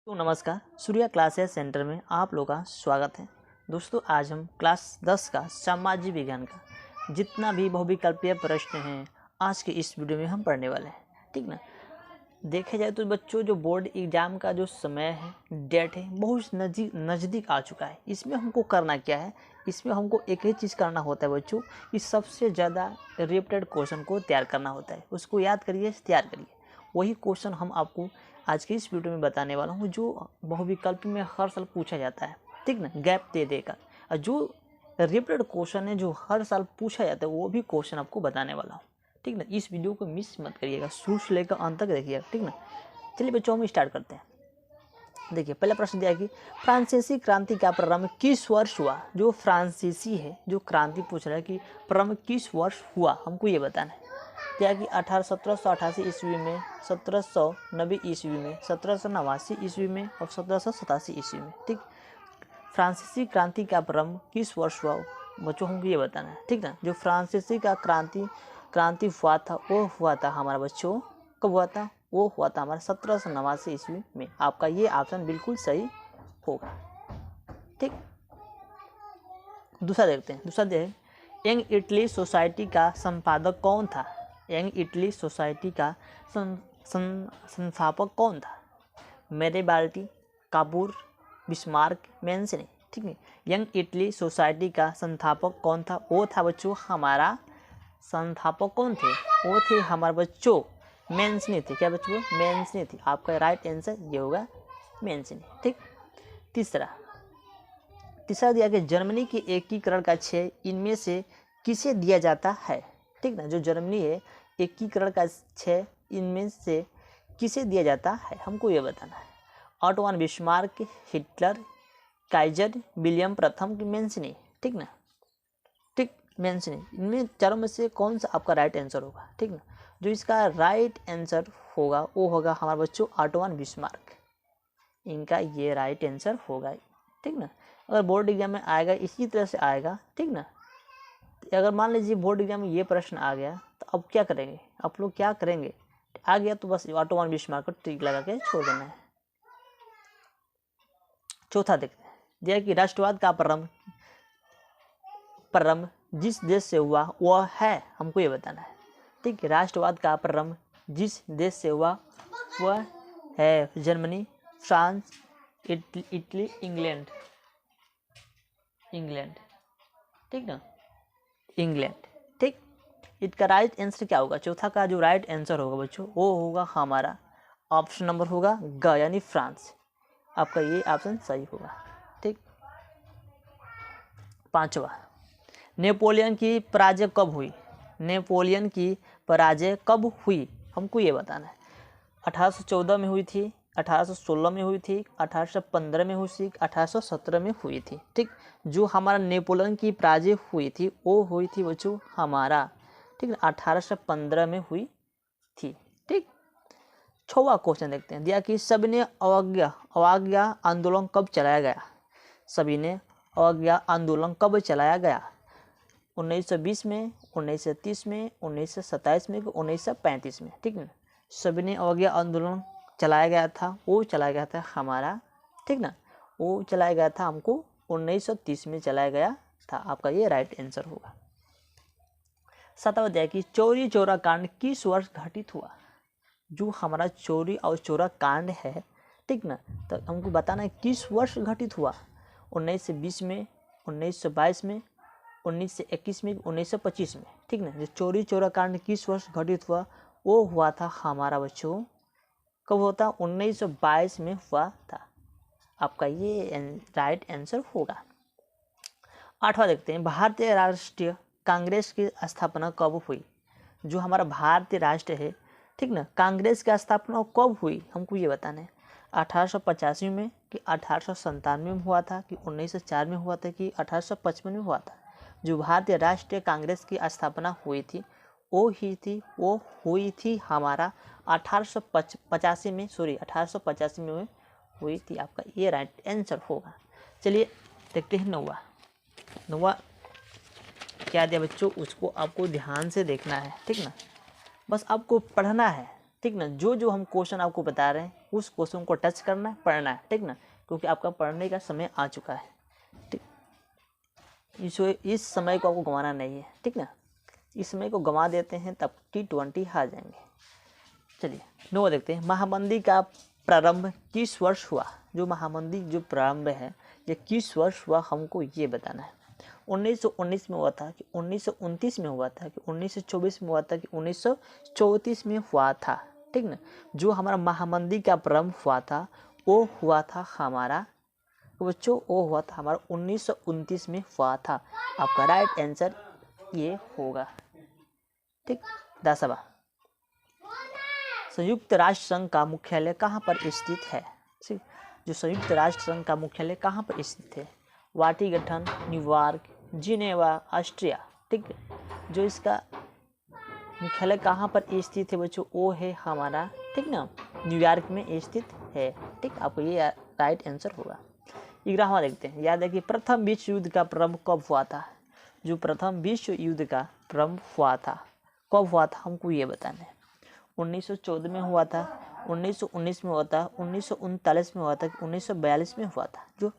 तो नमस्कार, Surya classes centre में आप लोगों का स्वागत है। दोस्तों, आज हम क्लास 10 का सामाजिक विज्ञान का जितना भी बहुविकल्पीय प्रश्न हैं आज के इस वीडियो में हम पढ़ने वाले हैं। ठीक ना। देखे जाए तो बच्चों, जो बोर्ड एग्जाम का जो समय है, डेट है, बहुत नज़दीक आ चुका है। इसमें हमको करना क्या है, इसमें हमको एक ही चीज़ करना होता है बच्चों, कि सबसे ज़्यादा रिपीटेड क्वेश्चन को तैयार करना होता है। उसको याद करिए, तैयार करिए। वही क्वेश्चन हम आपको आज की इस वीडियो में बताने वाला हूँ, जो बहुविकल्प में हर साल पूछा जाता है। ठीक ना, गैप दे देकर। और जो रिपीटेड क्वेश्चन है, जो हर साल पूछा जाता है, वो भी क्वेश्चन आपको बताने वाला हूँ। ठीक ना, इस वीडियो को मिस मत करिएगा, शुरू से लेकर अंत तक देखिएगा। ठीक ना। चलिए बच्चों, हम स्टार्ट करते हैं। देखिए, पहला प्रश्न दिया कि फ्रांसीसी क्रांति का प्रारंभ किस वर्ष हुआ। जो फ्रांसीसी है, जो क्रांति पूछ रहा है कि प्रारंभ किस वर्ष हुआ, हमको ये बताना है। क्या कि 1788 ईस्वी में, 1790 ईस्वी में, 1789 ईस्वी में और 1787 ईस्वी में। ठीक। फ्रांसीसी क्रांति का प्रारंभ किस वर्ष हुआ बच्चों, हमको ये बताना है। ठीक ना। जो फ्रांसीसी का क्रांति हुआ था, वो हुआ था हमारा बच्चों, कब हुआ था, वो हुआ था हमारा 1789 ईस्वी में। आपका ये ऑप्शन बिल्कुल सही होगा। ठीक। दूसरा देखते हैं। दूसरा यंग इटली सोसाइटी का संपादक कौन था। यंग इटली सोसाइटी का संस्थापक कौन था। मेरेबाल्टी, काबूर, बिस्मार्क, मैंसिनी। ठीक है। यंग इटली सोसाइटी का संस्थापक कौन था, वो था बच्चों हमारा, संस्थापक कौन थे, वो थे हमारे बच्चों मैंसिनी थे। क्या बच्चों, मैंसिनी थी। आपका राइट आंसर ये होगा मैंसिनी। ठीक। तीसरा दिया कि जर्मनी के एकीकरण का श्रेय इनमें से किसे दिया जाता है। ठीक ना। जो जर्मनी है, एकीकरण का श्रेय इनमें से किसे दिया जाता है, हमको ये बताना है। Auto von Bismarck, Hitler, Kaizer, William प्रथम की मैंसिनी। ठीक ना। ठीक, मैंसिनी। इनमें चारों में से कौन सा आपका राइट आंसर होगा। ठीक ना। जो इसका राइट आंसर होगा वो होगा हमारे बच्चों ऑटो वन बिस्मार्क। इनका ये राइट आंसर होगा। ठीक ना। अगर बोर्ड एग्जाम में आएगा, इसी तरह से आएगा। ठीक ना। अगर मान लीजिए बोर्ड एग्जाम में ये प्रश्न आ गया, तो अब क्या करेंगे आप लोग, क्या करेंगे, आ गया तो बस ऑटो वन बिस्मार्क को टिक लगा के छोड़ देना है। चौथा देखते हैं। दिया कि राष्ट्रवाद का प्रारंभ जिस देश से हुआ वह है, हमको ये बताना है। ठीक है। राष्ट्रवाद का प्रारंभ जिस देश से हुआ वह है जर्मनी, फ्रांस, इटली, इंग्लैंड। ठीक ना, इंग्लैंड। ठीक। इसका राइट आंसर क्या होगा, चौथा का जो राइट आंसर होगा बच्चों, वो होगा हमारा ऑप्शन नंबर होगा ग, यानी फ्रांस। आपका ये ऑप्शन सही होगा। ठीक। पांचवा, नेपोलियन की पराजय कब हुई। नेपोलियन की पराजय कब हुई, हमको ये बताना है। 1814 में हुई थी, 1816 में हुई थी, 1815 में हुई थी, 1817 में हुई थी। ठीक। जो हमारा नेपोलियन की पराजय हुई थी, वो हुई थी बच्चों हमारा, ठीक है, 1815 में हुई थी। ठीक। छठवां क्वेश्चन देखते हैं। दिया कि सविनय अवज्ञा आंदोलन कब चलाया गया। सविनय अवज्ञा आंदोलन कब चलाया गया। 1920 में, 1930 में, 1927 में, 1935 में। ठीक है। सविनय अवज्ञा आंदोलन चलाया गया था, वो चलाया गया था हमारा, ठीक ना, वो चलाया गया था हमको 1930 में चलाया गया था। आपका ये राइट आंसर होगा। सातवां अध्याय की चौरी चौरा कांड किस वर्ष घटित हुआ। जो हमारा चोरी और चौरा कांड है, ठीक ना, तो हमको बताना है किस वर्ष घटित हुआ। 1920 में, 1922 में, 1921 में, 1925 में। ठीक ना। जो चोरी चौरा कांड किस वर्ष घटित हुआ, वो हुआ था हमारा बच्चों, कब होता, 1922 में हुआ था। आपका ये राइट आंसर होगा। आठवां देखते हैं। भारतीय राष्ट्रीय कांग्रेस की स्थापना कब हुई। जो हमारा भारतीय राष्ट्र है, ठीक ना, कांग्रेस की स्थापना कब हुई, हमको ये बताना है। 1885 में कि 1897 में हुआ था, कि 1904 में हुआ था, कि 1855 में हुआ था। जो भारतीय राष्ट्रीय कांग्रेस की स्थापना हुई थी, वो हुई थी हमारा 1885 में, 1885 में हुई थी। आपका ये राइट आंसर होगा। चलिए देखते हैं नौवा क्या दिया बच्चों, उसको आपको ध्यान से देखना है। ठीक ना, बस आपको पढ़ना है, ठीक ना। जो जो हम क्वेश्चन आपको बता रहे हैं उस क्वेश्चन को टच करना है, पढ़ना है, ठीक ना, क्योंकि आपका पढ़ने का समय आ चुका है, ठीक। इस समय को आपको गंवाना नहीं है, ठीक ना। इस समय को गंवा देते हैं तब T20 हार जाएंगे। चलिए 9 देखते हैं। महामंदी का प्रारंभ किस वर्ष हुआ? जो महामंदी जो प्रारंभ है ये किस वर्ष हुआ हमको ये बताना है। 1919 में हुआ था कि 1929 में हुआ था कि 1924 में हुआ था कि 1934 में हुआ था, ठीक ना। जो हमारा महामंदी का प्रारंभ हुआ था वो हुआ था हमारा बच्चों, वो हुआ था हमारा 1929 में हुआ था। आपका राइट आंसर ये होगा, ठीक। 10वां, संयुक्त राष्ट्र संघ का मुख्यालय कहाँ पर स्थित है? ठीक, जो संयुक्त राष्ट्र संघ का मुख्यालय कहाँ पर स्थित है? वाशिंगटन, न्यूयॉर्क, जिनेवा, ऑस्ट्रिया, ठीक। जो इसका मुख्यालय कहाँ पर स्थित है बच्चों वो है हमारा, ठीक ना, न्यूयॉर्क में स्थित है, ठीक। आपको ये राइट आंसर होगा। 11वां देखते हैं। याद है कि प्रथम विश्व युद्ध का प्रारंभ कब हुआ था? जो प्रथम विश्व युद्ध का प्रारंभ हुआ था कब हुआ था हमको ये बताना है। 1914 में हुआ था, 1919 में हुआ था, 1939 में हुआ था, 1942 में हुआ था। जो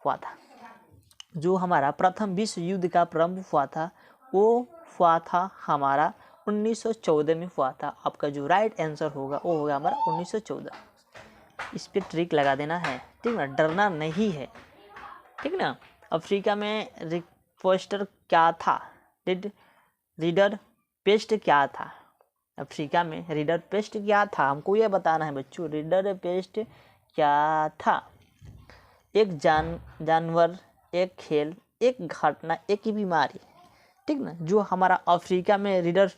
हुआ था, जो हमारा प्रथम विश्व युद्ध का प्रारंभ हुआ था वो हुआ था हमारा 1914 में हुआ था। आपका जो राइट आंसर होगा वो होगा हमारा 1914। इस पर ट्रिक लगा देना है, ठीक ना, डरना नहीं है, ठीक ना। अफ्रीका में रिपोस्टर क्या था? रीडर पेस्ट क्या था? अफ्रीका में रीडर पेस्ट क्या था हमको ये बताना है बच्चों। रीडर पेस्ट क्या था? एक जानवर, एक खेल, एक घटना, एक बीमारी, ठीक ना। जो हमारा अफ्रीका में रीडर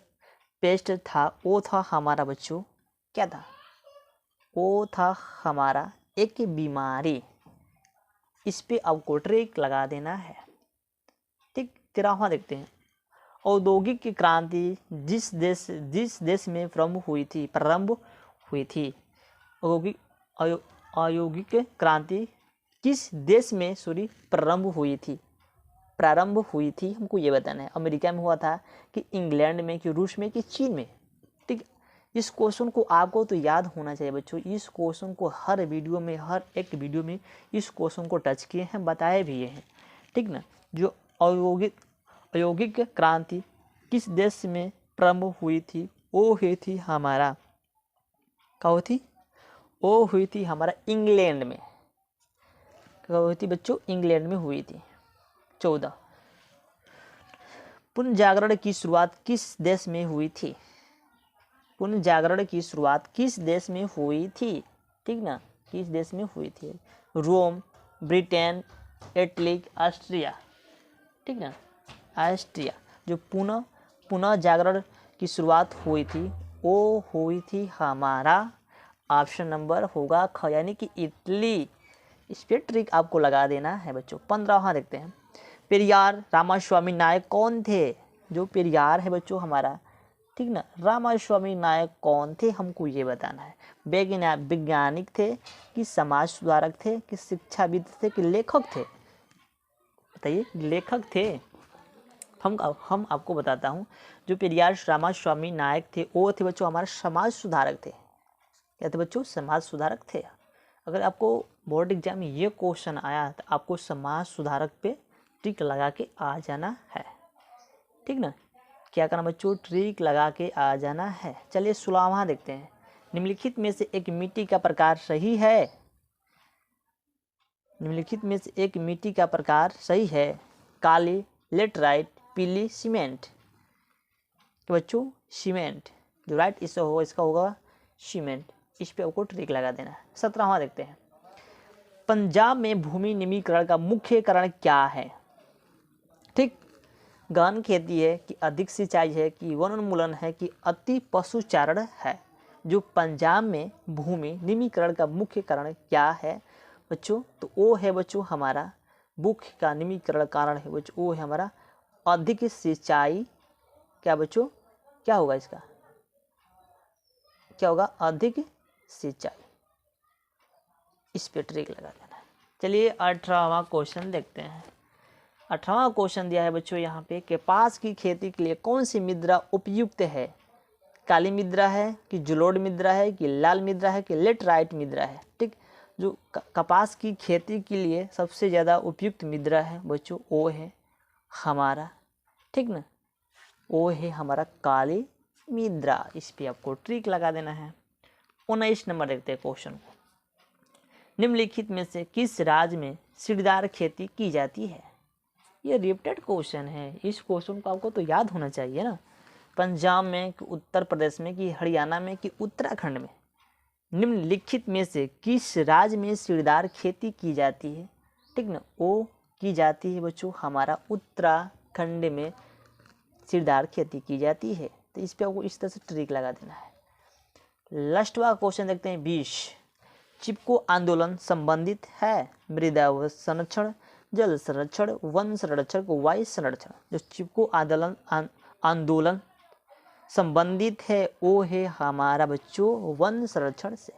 पेस्ट था वो था हमारा बच्चों क्या था? वो था हमारा एक बीमारी। इस पे आपको ट्रिक लगा देना है, ठीक। 13वां देखते हैं। औद्योगिक क्रांति जिस देश में प्रारंभ हुई थी औद्योगिक क्रांति किस देश में प्रारंभ हुई थी हमको ये बताना है। अमेरिका में हुआ था कि इंग्लैंड में कि रूस में कि चीन में, ठीक। इस क्वेश्चन को आपको तो याद होना चाहिए बच्चों। इस क्वेश्चन को हर एक वीडियो में इस क्वेश्चन को टच किए हैं, बताए भी हैं, ठीक ना। जो औद्योगिक क्रांति किस देश में प्रारंभ हुई थी वो हुई थी हमारा क्या हुई थी? वो हुई थी हमारा इंग्लैंड में। क्या हुई थी बच्चों? इंग्लैंड में हुई थी। 14, पुनर्जागरण की शुरुआत किस देश में हुई थी? पुनर्जागरण की शुरुआत किस देश में हुई थी, ठीक ना, किस देश में हुई थी? रोम, ब्रिटेन, इटली, ऑस्ट्रिया, ठीक ना, ऑस्ट्रिया। जो पुनः जागरण की शुरुआत हुई थी वो हुई थी हमारा ऑप्शन नंबर होगा ख यानी कि इटली। इस पर ट्रिक आपको लगा देना है बच्चों। 15वां देखते हैं। पेरियार रामास्वामी नायक कौन थे? जो पेरियार है बच्चों हमारा, ठीक ना, रामास्वामी नायक कौन थे हमको ये बताना है। वैज्ञानिक थे कि समाज सुधारक थे कि शिक्षाविद थे कि लेखक थे? बताइए। लेखक थे। हम आपको बताता हूँ। जो पेरियार रामास्वामी नायक थे वो थे बच्चों हमारे समाज सुधारक थे। क्या थे बच्चों? समाज सुधारक थे। अगर आपको बोर्ड एग्जाम में ये क्वेश्चन आया तो आपको समाज सुधारक पे ट्रिक लगा के आ जाना है, ठीक ना। क्या करना बच्चों? ट्रिक लगा के आ जाना है। चलिए 16वां देखते हैं। निम्नलिखित में से एक मिट्टी का प्रकार सही है? निम्नलिखित में से एक मिट्टी का प्रकार सही है? काली, लेटराइट, पीली, सीमेंट। तो बच्चों सीमेंट जो राइट इसका होगा सीमेंट। इस पे आपको ट्रिक लगा देना है। 17वां देखते हैं। पंजाब में भूमि निमीकरण का मुख्य कारण क्या है? ठीक, गहन खेती है कि अधिक सिंचाई है कि वनोन्मूलन है कि अति पशुचारण है? जो पंजाब में भूमि निमीकरण का मुख्य कारण क्या है बच्चों? तो वो है बच्चों हमारा मुख्य का निमीकरण कारण है बच्चों वो है हमारा अधिक सिंचाई। क्या बच्चों? क्या होगा इसका? क्या होगा? अधिक सिंचाई। इस पे ट्रिक लगा देना है। चलिए 18वां क्वेश्चन देखते हैं। 18वां क्वेश्चन दिया है बच्चों यहाँ पे, कपास की खेती के लिए कौन सी मृदा उपयुक्त है? काली मुद्रा है कि जुलोढ़ मुद्रा है कि लाल मुद्रा है कि लेटराइट मुद्रा है। ठीक, जो कपास की खेती के लिए सबसे ज़्यादा उपयुक्त मुद्रा है बच्चों वो है हमारा, ठीक ना, वो है हमारा काली मुद्रा। इस पे आपको ट्रिक लगा देना है। 19 नंबर देखते हैं क्वेश्चन को। निम्नलिखित में से किस राज्य में सीढ़ीदार खेती की जाती है? ये रिपीटेड क्वेश्चन है, इस क्वेश्चन को आपको तो याद होना चाहिए ना। पंजाब में कि उत्तर प्रदेश में कि हरियाणा में कि उत्तराखंड में, निम्नलिखित में से किस राज्य में सीढ़ीदार खेती की जाती है? ठीक ना, वो की जाती है बच्चों हमारा उत्तराखंड में सीढ़ीदार खेती की जाती है। तो इस पे आपको इस तरह से ट्रिक लगा देना है। लास्ट वाला क्वेश्चन देखते हैं 20। चिपको आंदोलन संबंधित है मृदा संरक्षण, जल संरक्षण, वन संरक्षण, वायु संरक्षण। जो चिपको आंदोलन संबंधित है वो है हमारा बच्चों वन संरक्षण से।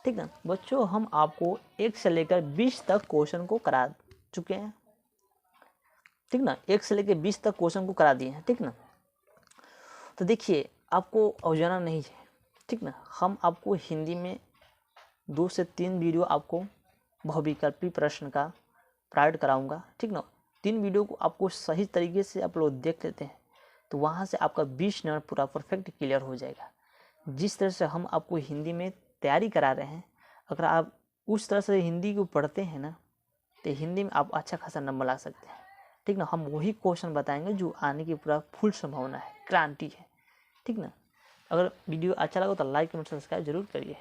ठीक ना बच्चों, हम आपको 1 से लेकर 20 तक क्वेश्चन को करा चुके हैं। ठीक ना, 1 से लेकर 20 तक क्वेश्चन को करा दिए हैं। ठीक ना, तो देखिए आपको औजाना नहीं है। ठीक ना, हम आपको हिंदी में 2 से 3 वीडियो आपको बहुविकल्पी प्रश्न का प्रोवाइड कराऊंगा। ठीक ना, 3 वीडियो को आपको सही तरीके से आप लोग देख लेते हैं तो वहाँ से आपका 20 नंबर पूरा परफेक्ट क्लियर हो जाएगा। जिस तरह से हम आपको हिंदी में तैयारी करा रहे हैं, अगर आप उस तरह से हिंदी को पढ़ते हैं ना तो हिंदी में आप अच्छा खासा नंबर ला सकते हैं। ठीक ना, हम वही क्वेश्चन बताएंगे जो आने की पूरा फुल संभावना है, गारंटी है। ठीक ना, अगर वीडियो अच्छा लगा तो लाइक एंड सब्सक्राइब जरूर करिए।